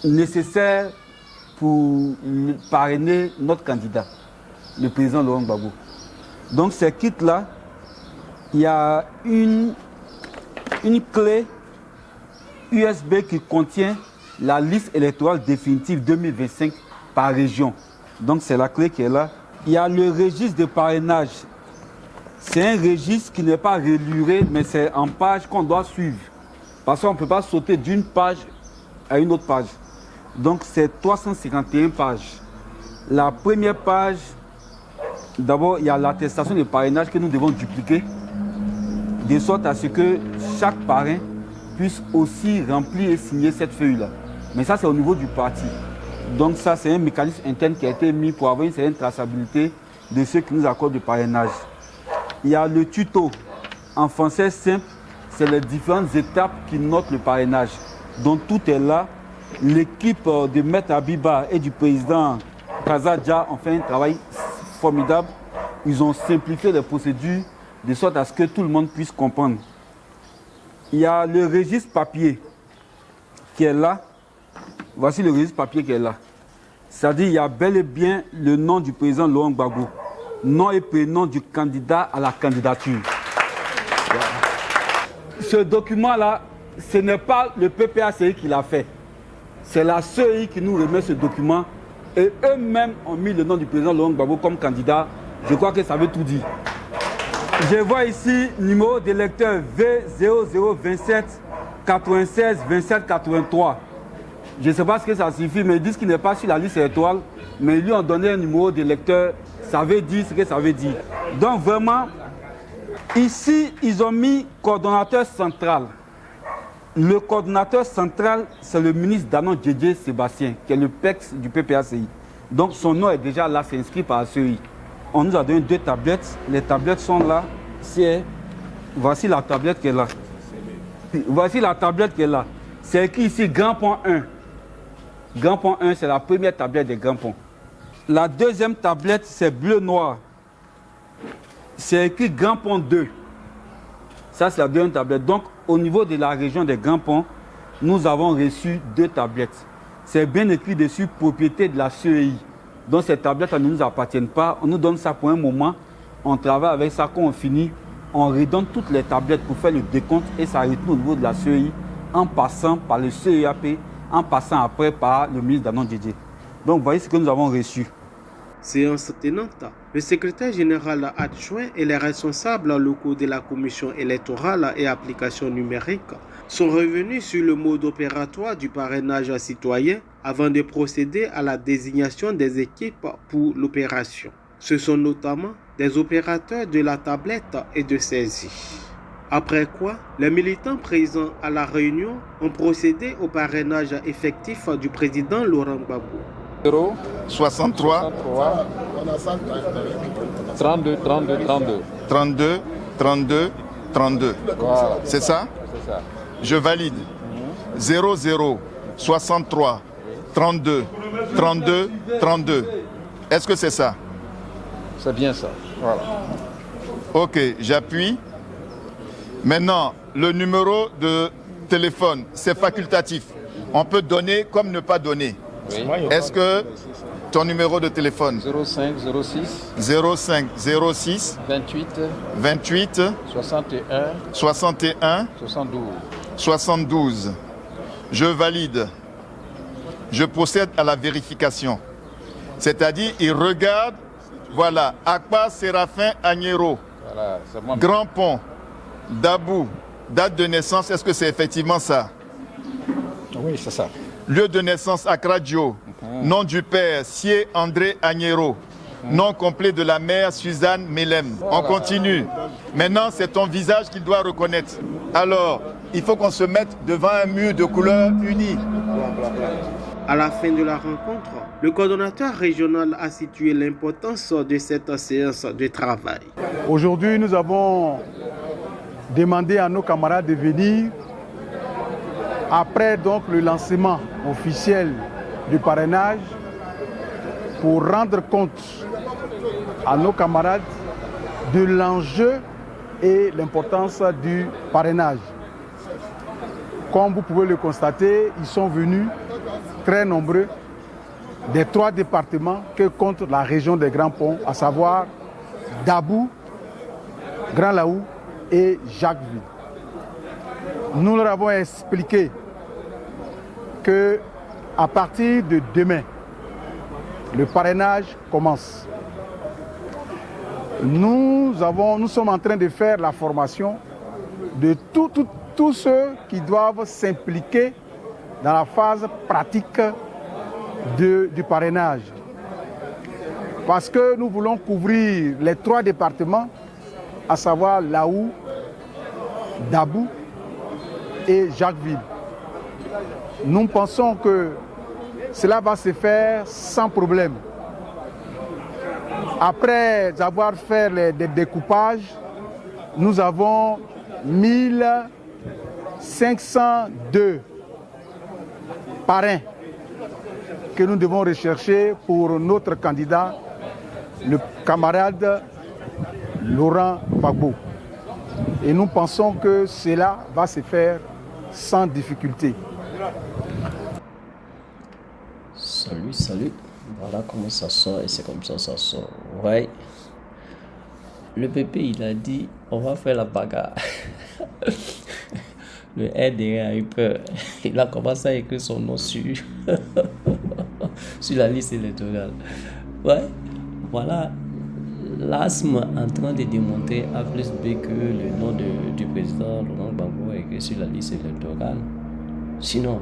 nécessaires pour parrainer notre candidat, le président Laurent Gbagbo. Donc ces kits-là, il y a une clé USB qui contient la liste électorale définitive 2025 par région. Donc c'est la clé qui est là. Il y a le registre de parrainage. C'est un registre qui n'est pas reluré, mais c'est en page qu'on doit suivre. Parce qu'on ne peut pas sauter d'une page à une autre page. Donc c'est 351 pages. La première page, d'abord il y a l'attestation de parrainage que nous devons dupliquer, de sorte à ce que chaque parrain puisse aussi remplir et signer cette feuille-là. Mais ça c'est au niveau du parti. Donc ça c'est un mécanisme interne qui a été mis pour avoir une certaine traçabilité de ceux qui nous accordent du parrainage. Il y a le tuto. En français simple, c'est les différentes étapes qui notent le parrainage. Donc tout est là. L'équipe de Maître Abiba et du président Kazadja ont fait un travail formidable. Ils ont simplifié les procédures de sorte à ce que tout le monde puisse comprendre. Il y a le registre papier qui est là. Voici le registre papier qui est là. C'est-à-dire qu'il y a bel et bien le nom du président Laurent Gbagbo, nom et prénom du candidat à la candidature. Ce document-là, ce n'est pas le PPACI qui l'a fait. C'est la CEI qui nous remet ce document et eux-mêmes ont mis le nom du président Laurent Gbagbo comme candidat. Je crois que ça veut tout dire. Je vois ici numéro d'électeur V0027 96 27 83. Je ne sais pas ce que ça signifie, mais ils disent qu'il n'est pas sur la liste électorale, mais ils lui ont donné un numéro d'électeur. Ça veut dire ce que ça veut dire. Donc vraiment, ici, ils ont mis coordonnateur central. Le coordonnateur central, c'est le ministre Danon Djedje Sébastien, qui est le PEX du PPACI. Donc son nom est déjà là, c'est inscrit par la CEI. On nous a donné 2 tablettes. Les tablettes sont là. Voici la tablette qui est là. Voici la tablette qui est là. C'est écrit ici Grand Pont 1. Grand Pont 1, c'est la première tablette des Grands Ponts. La deuxième tablette, c'est bleu-noir. C'est écrit Grand Pont 2. Ça, c'est la deuxième tablette. Donc, au niveau de la région des Grands Ponts, nous avons reçu 2 tablettes. C'est bien écrit dessus, propriété de la CEI. Donc, ces tablettes ne nous appartiennent pas. On nous donne ça pour un moment. On travaille avec ça. Quand on finit, on redonne toutes les tablettes pour faire le décompte et ça retourne au niveau de la CEI en passant par le CEAP, en passant après par le ministre Danon Djedje. Donc, vous voyez ce que nous avons reçu. Séance tenante, le secrétaire général adjoint et les responsables locaux de la commission électorale et application numérique sont revenus sur le mode opératoire du parrainage citoyen avant de procéder à la désignation des équipes pour l'opération. Ce sont notamment des opérateurs de la tablette et de saisie. Après quoi, les militants présents à la réunion ont procédé au parrainage effectif du président Laurent Gbagbo. 63 32 32 32 32 32 32. Voilà. C'est ça? C'est ça. Je valide. 00 63 32 32 32. Est-ce que c'est ça? C'est bien ça. Voilà. Ok, j'appuie. Maintenant, le numéro de téléphone, c'est facultatif. On peut donner comme ne pas donner. Oui. Est-ce que ton numéro de téléphone? 05 06 05 06 28 28 61 61 72. 72. Je valide. Je procède à la vérification. C'est-à-dire, il regarde, voilà, Akpa Séraphin Agnero, Voilà, c'est moi. Grand Pont, Dabou, date de naissance, est-ce que c'est effectivement ça? Oui, c'est ça. Lieu de naissance Akradio, nom du père Sié André Agnero, nom complet de la mère Suzanne Melem. On continue. Maintenant, c'est ton visage qu'il doit reconnaître. Alors, il faut qu'on se mette devant un mur de couleur unie. À la fin de la rencontre, le coordonnateur régional a situé l'importance de cette séance de travail. Aujourd'hui, nous avons demandé à nos camarades de venir après donc le lancement officiel du parrainage pour rendre compte à nos camarades de l'enjeu et l'importance du parrainage. Comme vous pouvez le constater, ils sont venus très nombreux des 3 départements que compte la région des Grands Ponts, à savoir Dabou, Grand Laou et Jacquesville. Nous leur avons expliqué que à partir de demain, le parrainage commence. Nous sommes en train de faire la formation de tous ceux qui doivent s'impliquer dans la phase pratique du parrainage. Parce que nous voulons couvrir les 3 départements, à savoir Laou, Dabou et Jacquesville. Nous pensons que cela va se faire sans problème. Après avoir fait des découpages, nous avons 1502 parrains que nous devons rechercher pour notre candidat, le camarade Laurent Gbagbo. Et nous pensons que cela va se faire sans difficulté. Salut. Voilà comment ça sort et c'est comme ça sort. Ouais. Le bébé, il a dit, on va faire la bagarre. Le RDR a eu peur. Il a commencé à écrire son nom sur la liste électorale. Ouais. Voilà. L'asthme en train de démontrer A plus B que le nom du président Laurent Gbagbo est écrit sur la liste électorale. Sinon,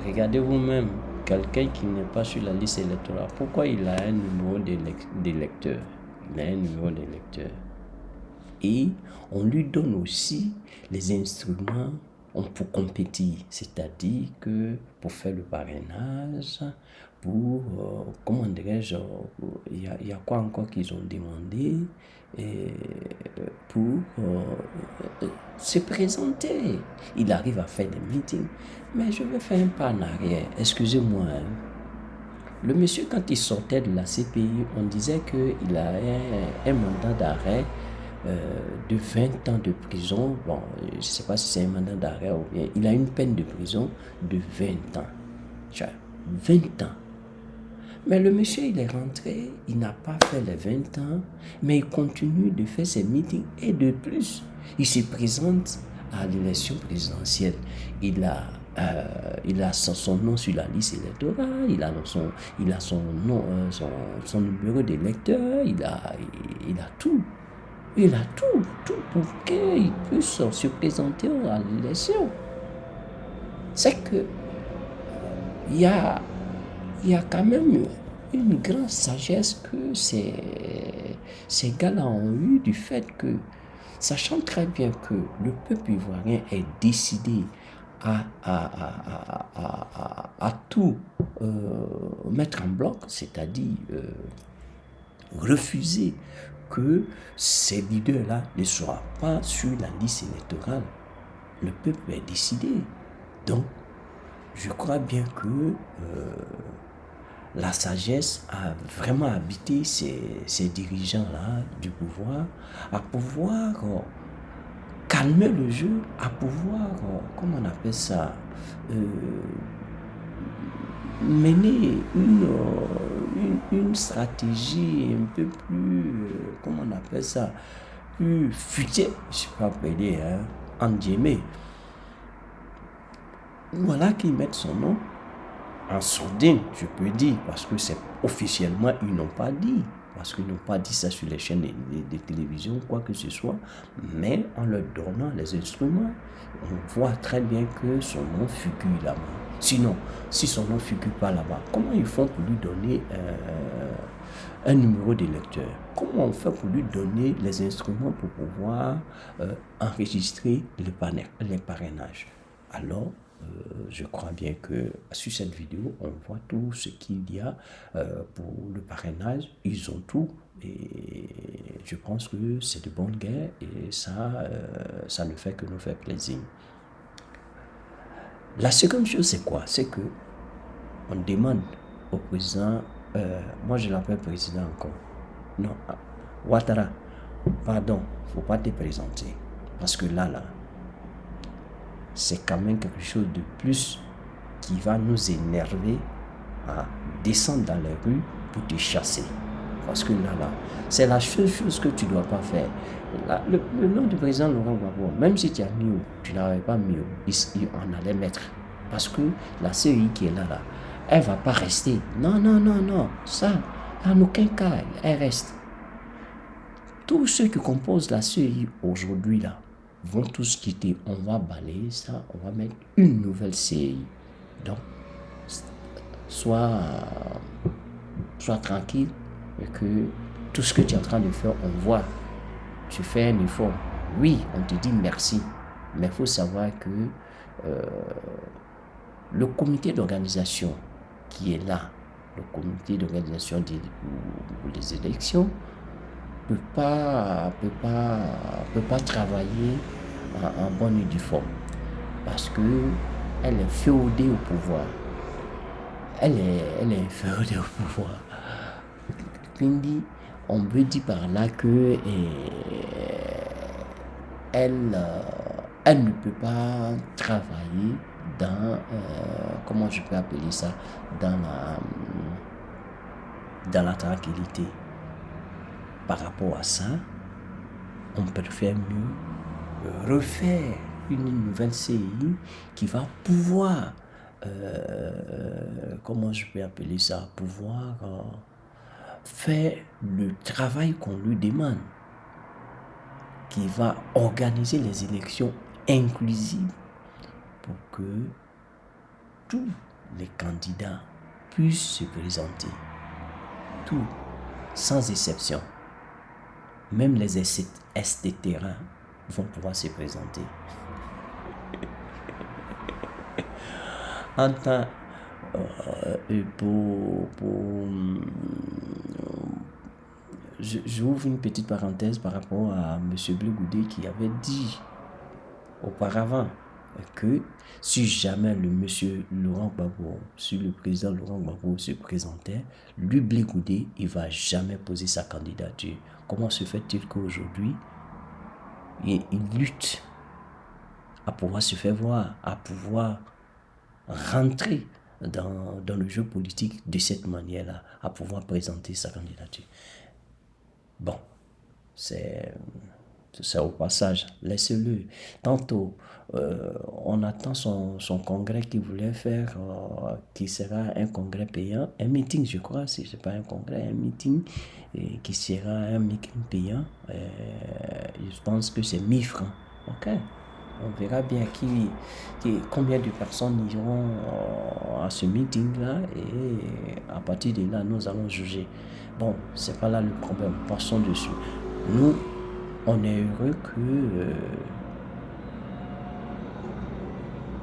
regardez vous-même, quelqu'un qui n'est pas sur la liste électorale, pourquoi il a un numéro d'électeur? Il a un numéro d'électeur. Et on lui donne aussi les instruments pour compétir, c'est-à-dire que pour faire le parrainage, pour, comment dirais-je, il y a quoi encore qu'ils ont demandé pour se présenter. Il arrive à faire des meetings, mais je vais faire un pas en arrière, excusez-moi. Le monsieur, quand il sortait de la CPI, on disait qu'il a un mandat d'arrêt de 20 ans de prison. Bon, je ne sais pas si c'est un mandat d'arrêt ou bien. Il a une peine de prison de 20 ans. 20 ans. Mais le monsieur, il est rentré, il n'a pas fait les 20 ans, mais il continue de faire ses meetings. Et de plus, il se présente à l'élection présidentielle. Il a son nom sur la liste électorale, il a son nom, son numéro d'électeur, il a tout. Il a tout pour qu'il puisse se présenter à l'élection. C'est que il y a quand même une grande sagesse que ces gars-là ont eu du fait que, sachant très bien que le peuple ivoirien est décidé à tout mettre en bloc, c'est-à-dire refuser que ces leaders-là ne soient pas sur la liste électorale. Le peuple est décidé. Donc, je crois bien que la sagesse a vraiment habité ces dirigeants-là du pouvoir, à pouvoir calmer le jeu, à pouvoir, comment on appelle ça, mener une stratégie un peu plus, comment on appelle ça, plus futée, je ne sais pas appeler, en guillemets. Voilà qu'ils mettent son nom en sourdine, je peux dire, parce que c'est officiellement, ils n'ont pas dit. Parce qu'ils n'ont pas dit ça sur les chaînes de télévision, quoi que ce soit. Mais en leur donnant les instruments, on voit très bien que son nom figure là-bas. Sinon, si son nom ne figure pas là-bas, comment ils font pour lui donner un numéro d'électeur? Comment on fait pour lui donner les instruments pour pouvoir enregistrer les parrainages? Alors, je crois bien que sur cette vidéo, on voit tout ce qu'il y a pour le parrainage. Ils ont tout et je pense que c'est de bonne guerre et ça ne fait que nous faire plaisir. La seconde chose, c'est quoi? C'est que on demande au président, moi je l'appelle président encore, non, Ouattara, pardon, faut pas te présenter parce que là, c'est quand même quelque chose de plus qui va nous énerver à descendre dans les rues pour te chasser. Parce que là, c'est la seule chose que tu ne dois pas faire. Là, le nom du président Laurent Gbagbo, même si tu as mis, tu n'avais pas mis, on allait mettre. Parce que la CEI qui est là, elle ne va pas rester. Non. Ça, en aucun cas, elle reste. Tous ceux qui composent la CEI aujourd'hui, là, vont tous quitter. On va balayer ça, on va mettre une nouvelle CEI. Donc, sois tranquille et que tout ce que tu es en train de faire, on voit. Tu fais un effort. Oui, on te dit merci. Mais il faut savoir que le comité d'organisation qui est là, le comité d'organisation des élections, peut pas travailler en bonne et due forme parce que elle est féodée au pouvoir. Elle est féodée au pouvoir. Quindi, on veut dire par là que elle ne peut pas travailler dans comment je peux appeler ça, dans la tranquillité. Par rapport à ça, on préfère mieux refaire une nouvelle CI qui va pouvoir, comment je peux appeler ça, pouvoir faire le travail qu'on lui demande, qui va organiser les élections inclusives pour que tous les candidats puissent se présenter. Tout, sans exception. Même les S de terrain vont pouvoir se présenter. En temps, j'ouvre une petite parenthèse par rapport à M. Blé Goudé qui avait dit auparavant que si jamais le monsieur Laurent Gbagbo, si le président Laurent Gbagbo se présentait, lui Blé Goudé, il ne va jamais poser sa candidature. Comment se fait-il qu'aujourd'hui, il lutte à pouvoir se faire voir, à pouvoir rentrer dans le jeu politique de cette manière-là, à pouvoir présenter sa candidature? Bon, c'est au passage, laissez-le. Tantôt, on attend son congrès qu'il voulait faire, qui sera un congrès payant, un meeting, je crois, si ce n'est pas un congrès, un meeting, qui sera un meeting payant. Je pense que c'est 1000 francs. Ok, on verra bien combien de personnes iront à ce meeting-là, et à partir de là, nous allons juger. Bon, c'est pas là le problème, passons dessus. Nous, on est heureux que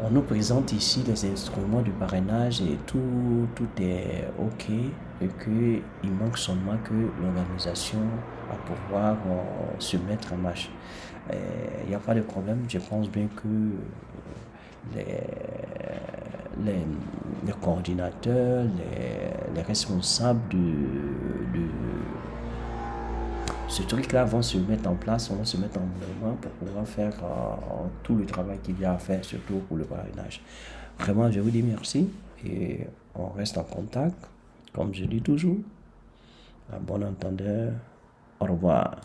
on nous présente ici les instruments du parrainage et tout est ok, et qu'il manque seulement que l'organisation va pouvoir se mettre en marche. Il n'y a pas de problème, je pense bien que les coordinateurs, les responsables de ce truc-là vont se mettre en place, vont se mettre en mouvement pour pouvoir faire tout le travail qu'il y a à faire, surtout pour le parrainage. Vraiment, je vous dis merci et on reste en contact, comme je dis toujours. À bon entendeur, au revoir.